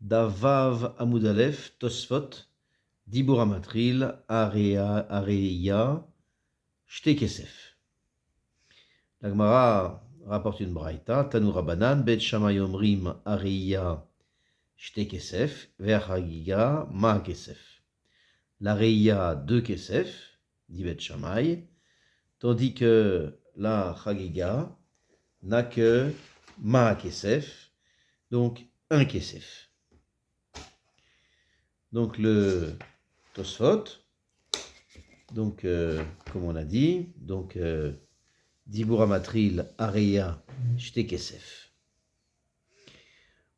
Davav Amud Aleph, Tosfot, Dibur Amatril, Areya, Shte Kesef. La Gemara rapporte une braïta, Tanu Rabanan, Bet Shammai Omrim, Areya, Shte Kesef, Ve'achagiga, Ma Kesef. La Reya, 2 Kesef, dit Bet Shammai, tandis que la Chagiga n'a que Ma Kesef, donc 1 Kesef. Donc le Tosfot, donc comme on a dit, donc Dibur Amatril Areya Shte Kesef.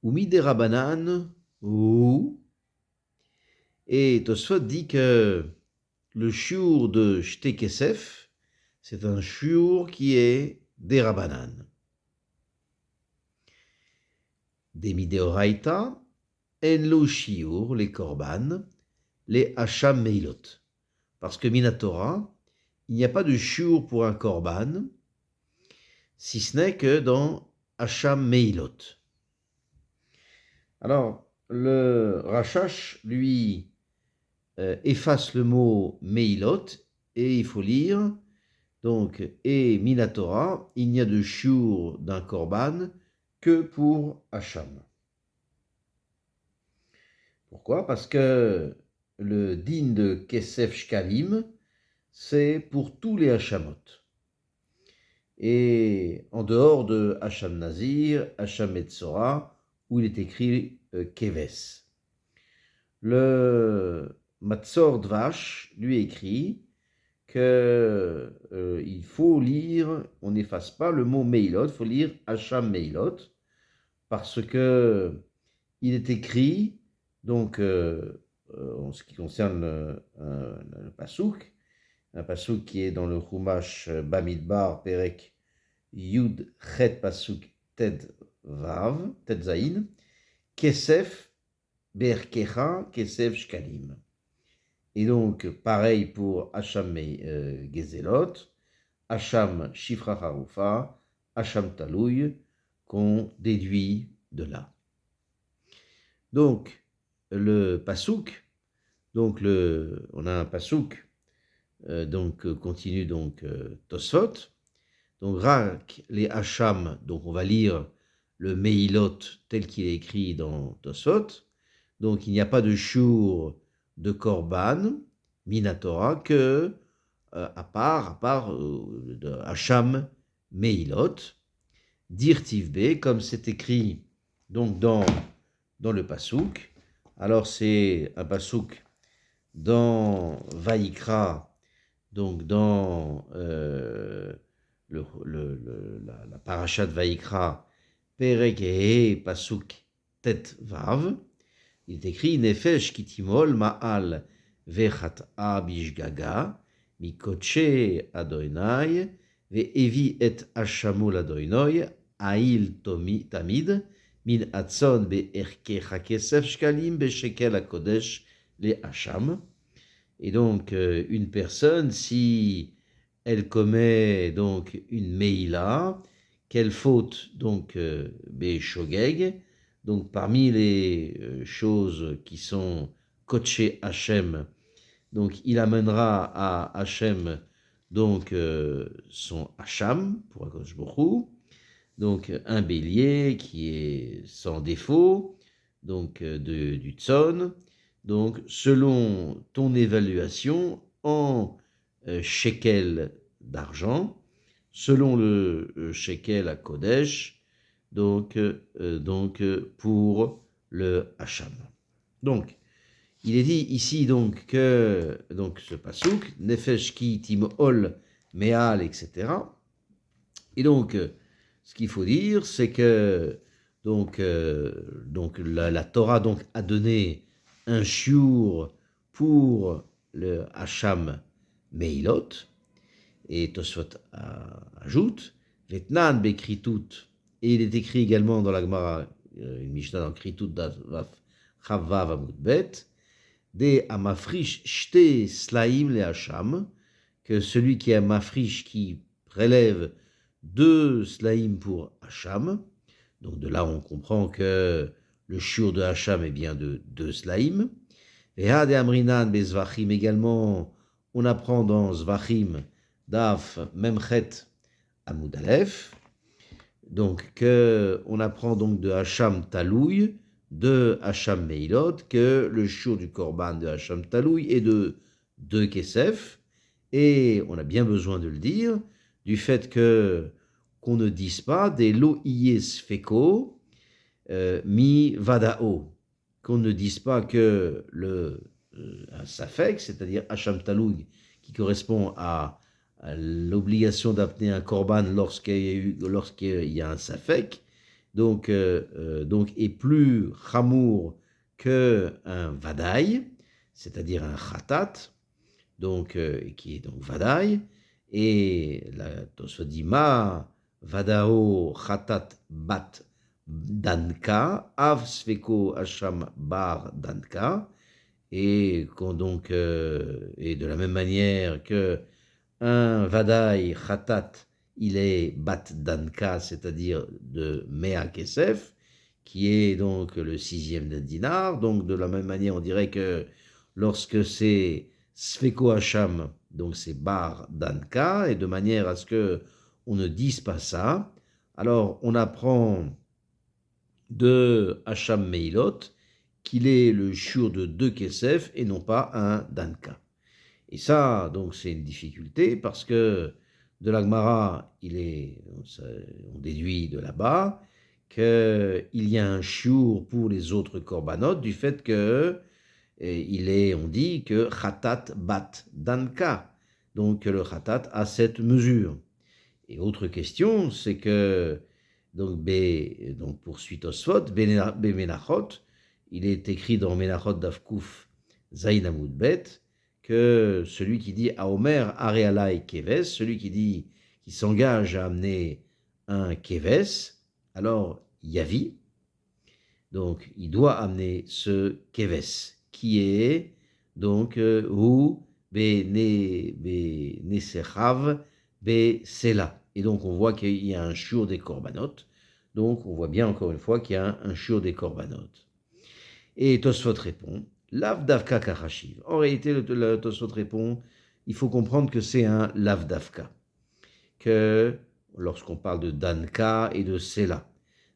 Ou Mide Rabanan, ou. Et Tosfot dit que le shiur de Shte Kesef, c'est un shiur qui est des Rabanan. Des Mideoraita, en lo shiur, les korban, les hacham meilot. Parce que Minatora, il n'y a pas de shiur pour un korban, si ce n'est que dans hacham meilot. Alors, le Rashash, lui, efface le mot meilot, et il faut lire, donc, et Minatora, il n'y a de shiur d'un korban que pour hacham. Pourquoi? Parce que le din de Kesef Shkalim, c'est pour tous les Hachamot. Et en dehors de Hacham Nazir, Hacham Metzora, où il est écrit Keves. Le Matzor Dvash lui écrit que il faut lire, on n'efface pas le mot Meilot, il faut lire Hacham Meilot, parce que il est écrit, donc en ce qui concerne le Passouk, un Passouk qui est dans le Chumash Bamidbar, Perek Yud Chet Passouk Ted Vav, Ted Zayin, Kesef Berkecha, Kesef Shkalim. Et donc, pareil pour Hacham Gezelot, Hacham Shifra Harufa, Hacham Talouy, qu'on déduit de là. Donc, le Passouk, donc on a un Passouk, donc continue donc Tosfot, donc Rak les Hacham, donc on va lire le Meilot tel qu'il est écrit dans Tosfot, donc il n'y a pas de shiur de Korban, Minatora, que à part de Hacham Meilot, Dirtivbe, comme c'est écrit donc dans le Passouk. Alors c'est un Passouk dans Vaïkra, donc dans la parasha de Vaïkra, Perek et Passouk Tet Vav. Il est écrit Nefesh kitimol ma'al vechat'a bishgaga mikoche adonai ve'evi et ashamul adonai ail tamid min atzon be'erkecha kesef shkalim be'shekel hakodesh les hacham. Et donc une personne, si elle commet donc une meila, quelle faute donc be'shogeg, donc parmi les choses qui sont koché Hachem, donc il amènera à Hachem donc son hacham pour Akadosh Baruch Hu, donc un bélier qui est sans défaut, donc du tzon, donc selon ton évaluation en shekel d'argent, selon le shekel à Kodesh, donc pour le hacham. Donc il est dit ici donc que donc ce pasuk nefesh ki timol meal, etc. Et donc ce qu'il faut dire, c'est que donc la Torah donc a donné un shiur pour le hacham meilot, et Tosfot ajoute Vetnan bekritut, et il est écrit également dans la Gemara, une Mishnah dans Kritut Chavav Amud Bet, des amafrish shte slaim le hacham, que celui qui est amafrish qui prélève 2 slaim pour hacham. Donc de là on comprend que le shiur de Hacham est bien de 2 slaim. Et de Amrinan bezvachim également, on apprend dans Zvachim, Daf, Memchet, Amoud Aleph, donc on apprend donc de Hacham Talouy, de Hacham Meilot, que le shiur du Korban de Hacham Talouy est de 2 Kesef, et on a bien besoin de le dire, du fait qu'on ne dise pas des lo iyes feko mi vadao, qu'on ne dise pas que un safek, c'est-à-dire Hacham Talouy, qui correspond à l'obligation d'amener un korban lorsqu'il y a un safek, donc est plus chamour qu'un vadaï, c'est-à-dire un khatat, donc qui est donc vadaï, et la Tosfot dit ma vadao khatat bat danka av sveko hacham bar danka, et de la même manière que un vadaï khatat, il est bat danka, c'est-à-dire de mea kesef, qui est donc le 6e d'un dinar. Donc de la même manière, on dirait que lorsque c'est sfeko hacham, donc c'est bar danka, et de manière à ce que on ne dise pas ça, alors on apprend de Hacham Meilot qu'il est le shiur de 2 kesef et non pas un danka. Et ça, donc, c'est une difficulté parce que de la Gemara, on déduit de là-bas qu'il y a un shiur pour les autres korbanot du fait que on dit que khatat bat danka, donc le khatat a cette mesure. Et autre question, c'est que donc poursuit Tosfot, Menachot, il est écrit dans Menachot Davkouf Zayin Amud Bet que celui qui dit à Omer Arealai Keves, celui qui s'engage à amener un Keves, alors Yavi, donc il doit amener ce Keves, qui est donc Hu Benesechav Besela. Et donc on voit qu'il y a un shiur des korbanot, donc on voit bien encore une fois qu'il y a un shiur des korbanot. Et Tosfot répond, Lav Davka Kachashiv. En réalité, le Tosfot répond, il faut comprendre que c'est un Lav Davka, que lorsqu'on parle de Danka et de Sela.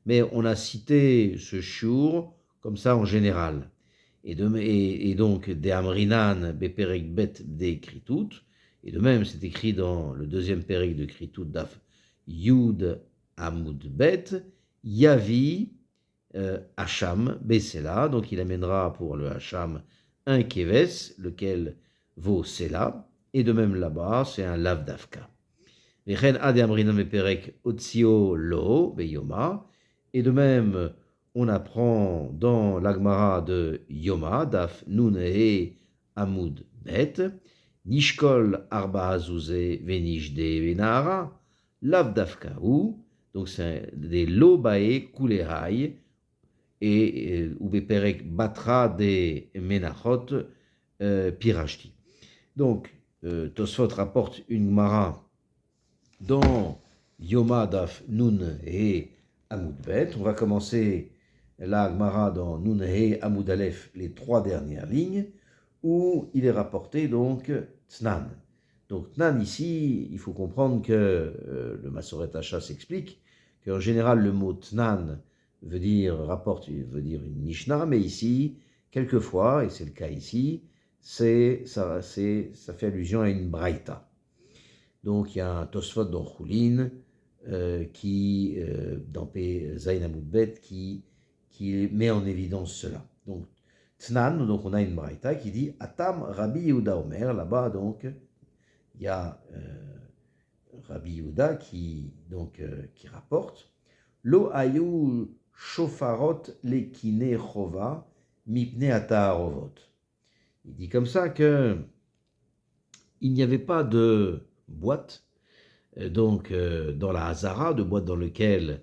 Mais on a cité ce shiur comme ça en général. Et donc, De Amrinan Beperek Bet De Kritut, et de même, c'est écrit dans le 2e Perek de Kritut Daf Yud Amud Bet, Yavi Hacham Besela, donc il amènera pour le Hacham un Keves, lequel vaut Sela, et de même là-bas, c'est un Lav Davka. Vechen Ade Amrinan Beperek Otsio Lo Beyoma, et de même, on apprend dans l'Agmara de Yoma, Daf Nun He Amud Bet, Nishkol Arba Azouze Venishde Venara, Lav Davkaou, donc c'est des Lobae Kulerai, et Ubeperek Batra de Menachot Pirashti. Donc, Tosfot rapporte une Gemara dans Yoma Daf Nun He Amud Bet. On va commencer la Gemara dans Nun He Amud Aleph, les 3 dernières lignes, où il est rapporté donc Tnan. Donc Tnan ici, il faut comprendre que le Masoret Hacha s'explique qu'en général le mot Tnan veut dire une Mishnah, mais ici, quelquefois, et c'est le cas ici, ça fait allusion à une Braïta. Donc il y a un Tosfot dans Choulin, dans Zayin Amud Bet, qui met en évidence cela. Donc Tnan, donc on a une Braïta qui dit Atam Rabbi Yehuda Omer, là-bas donc il y a Rabbi Yehuda qui rapporte Lo ayu shofarot lekine chova mipne ataharovot. Il dit comme ça que il n'y avait pas de boîte dans la Hazara, de boîtes dans lesquelles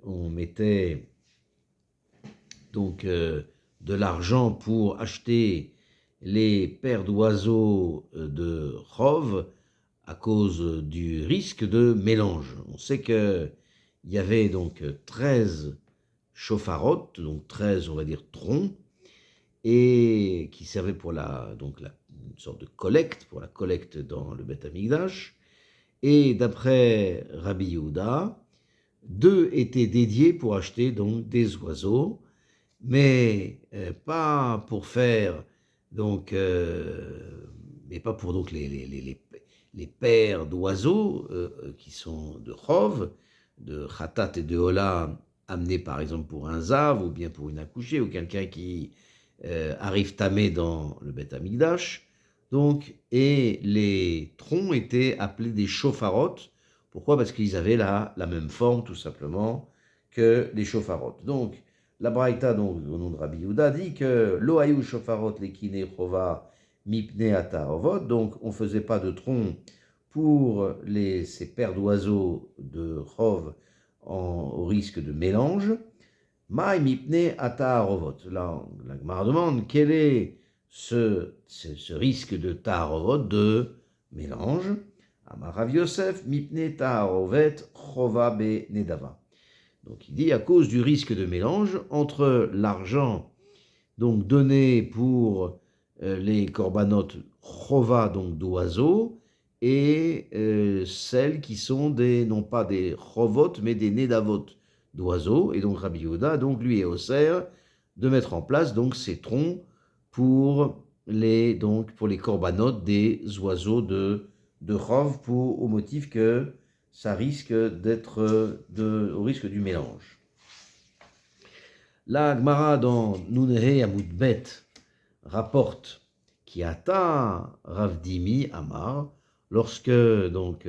on mettait donc de l'argent pour acheter les paires d'oiseaux de Chov à cause du risque de mélange. On sait qu'il y avait donc 13 shofarot, donc 13, on va dire, troncs, et qui servaient pour une sorte de collecte, pour la collecte dans le Beth Amikdash. Et d'après Rabbi Yehuda, 2 étaient dédiés pour acheter donc des oiseaux, mais pas pour faire donc, mais pas pour donc les paires d'oiseaux qui sont de Chov, de Khatat et de Hola, amenés par exemple pour un Zav ou bien pour une accouchée ou quelqu'un qui arrive tamé dans le Beth Amikdash. Donc, et les troncs étaient appelés des shofarot. Pourquoi? Parce qu'ils avaient la même forme, tout simplement, que les shofarot. Donc, la Braïta, donc, au nom de Rabbi Yehuda, dit que Loayu shofarot lekine chova mipne atarovot. Donc, on ne faisait pas de troncs pour ces paires d'oiseaux de chov au risque de mélange. Maï mipne atarovot. Là, la Gemara demande quel est ce risque de taharovot, de mélange. Amar Rav Yosef, mipne taharovet chova be nedava. Donc il dit à cause du risque de mélange entre l'argent donc donné pour les korbanot chova, donc d'oiseaux, et celles qui sont non pas des chovot, mais des nedavot d'oiseaux. Et donc Rabbi Yehuda, donc lui est osser de mettre en place donc ces troncs pour les korbanot des oiseaux de chov, au motif que ça risque d'être au risque du mélange. La Gemara dans Nunehe Amoudbet rapporte qui ata Rav Dimi Amar, lorsque donc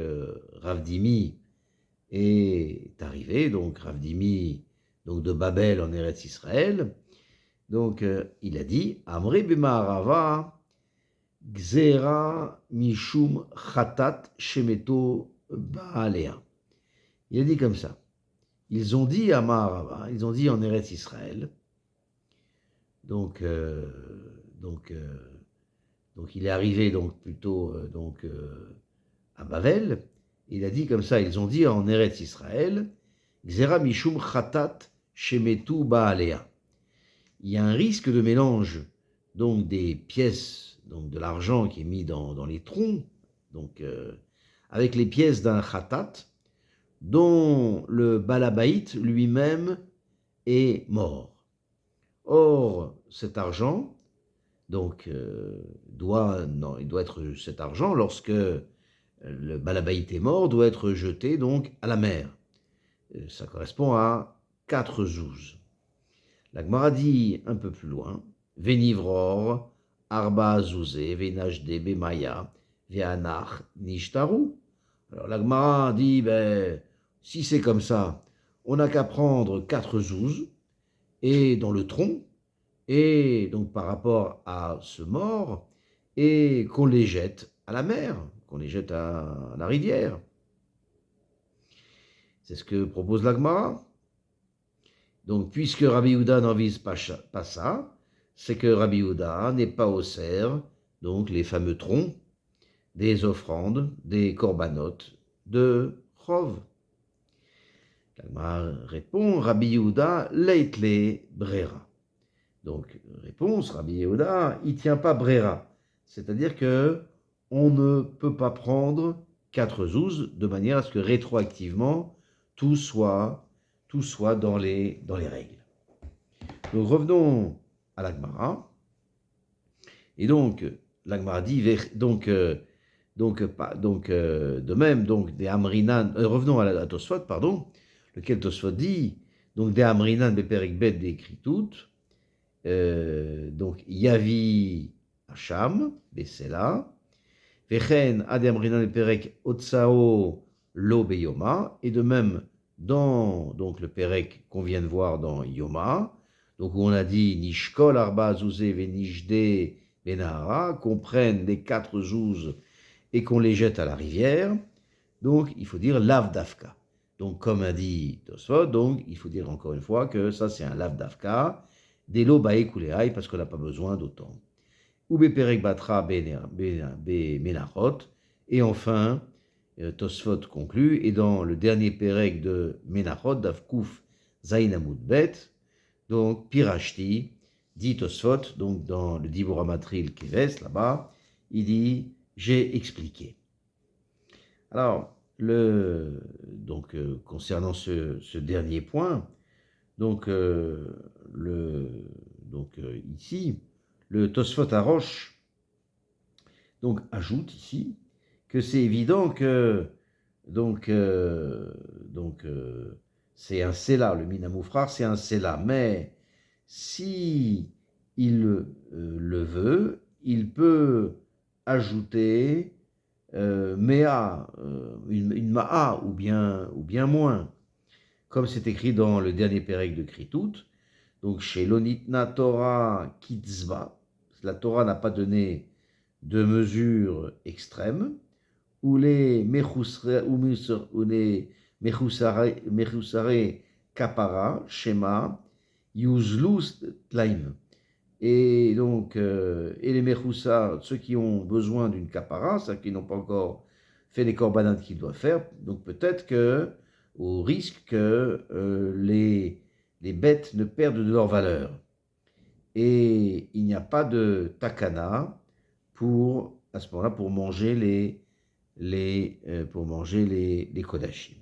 Rav Dimi est arrivé, donc Rav Dimi donc de Babel en Eretz Israël, donc il a dit Amri b'ma'arava gzera mishum chatat shemeto ba'alea. Il a dit comme ça. Ils ont dit à Ma'arava, ils ont dit en Eretz Israël, donc il est arrivé donc plutôt à Bavel, il a dit comme ça, ils ont dit en Eretz Israël, Gzera mishum chatat shemetu ba'alea. Il y a un risque de mélange donc des pièces, donc de l'argent qui est mis dans les troncs, donc avec les pièces d'un chatat, dont le Balabaït lui-même est mort. Or, cet argent, donc, il doit être cet argent, lorsque le Balabaït est mort, doit être jeté donc à la mer. Ça correspond à 4 zouz. La Gemara dit un peu plus loin, Venivror, Arba zouzé, Venajde, Bemaya, Veanach, Nishtaru. Alors la Gemara dit, si c'est comme ça, on n'a qu'à prendre 4 zouz et dans le tronc, et donc par rapport à ce mort, et qu'on les jette à la mer, qu'on les jette à la rivière. C'est ce que propose la Gemara. Donc puisque Rabbi Yehuda n'en vise pas ça, c'est que Rabbi Yehuda n'est pas au cerf, donc les fameux troncs des offrandes, des korbanot de Chov. La répond Rabbi Yehuda leitle brera. Donc réponse Rabbi Yehuda, il tient pas brera, c'est-à-dire que on ne peut pas prendre 4 zouz de manière à ce que rétroactivement tout soit dans les règles. Donc revenons à la Gemara. Et donc la Gemara dit de même donc des Amrinan, revenons à Tosfot, pardon, lequel Tosfot dit donc des Amrinan beperek bet décrit toutes, donc Yavi Hacham Besela Vechen ad Amrinan beperek Otsao lo beyoma, et de même dans donc le perek qu'on vient de voir dans Yoma, donc où on a dit Nishkol arba zouzé venishde benahara, qu'on prenne les 4 zouz et qu'on les jette à la rivière, donc il faut dire lav dafka. Donc comme a dit Tosfot, donc il faut dire encore une fois que ça c'est un lav dafka, delo bae kuleai, parce qu'on n'a pas besoin d'autant. Ou beperek batra menachot, et enfin Tosfot conclut, et dans le dernier perek de Menachot, Davkouf Zain Amoudbet, Donc, Pirashti, dit Tosfot, donc dans le Dibur Matril Keves, là-bas, il dit, j'ai expliqué. Alors, concernant ce dernier point, donc, ici, le Tosfot Arosh donc, ajoute ici que c'est évident que donc, c'est un Sela, le Minamoufrar, c'est un Sela, mais si il le veut, il peut ajouter Mea, une Ma'a ou bien moins, comme c'est écrit dans le dernier Pérec de Kritout. Donc chez l'Onitna Torah Kitzba, la Torah n'a pas donné de mesure extrême, ou les Mechusare Kapara, Shema, Yuzlus Tlaim. Et donc, et les Mechusa, ceux qui ont besoin d'une Kapara, c'est-à-dire qui n'ont pas encore fait les korbanades qu'ils doivent faire, donc peut-être que, au risque que les bêtes ne perdent de leur valeur. Et il n'y a pas de takana à ce moment-là, pour manger les kodashim.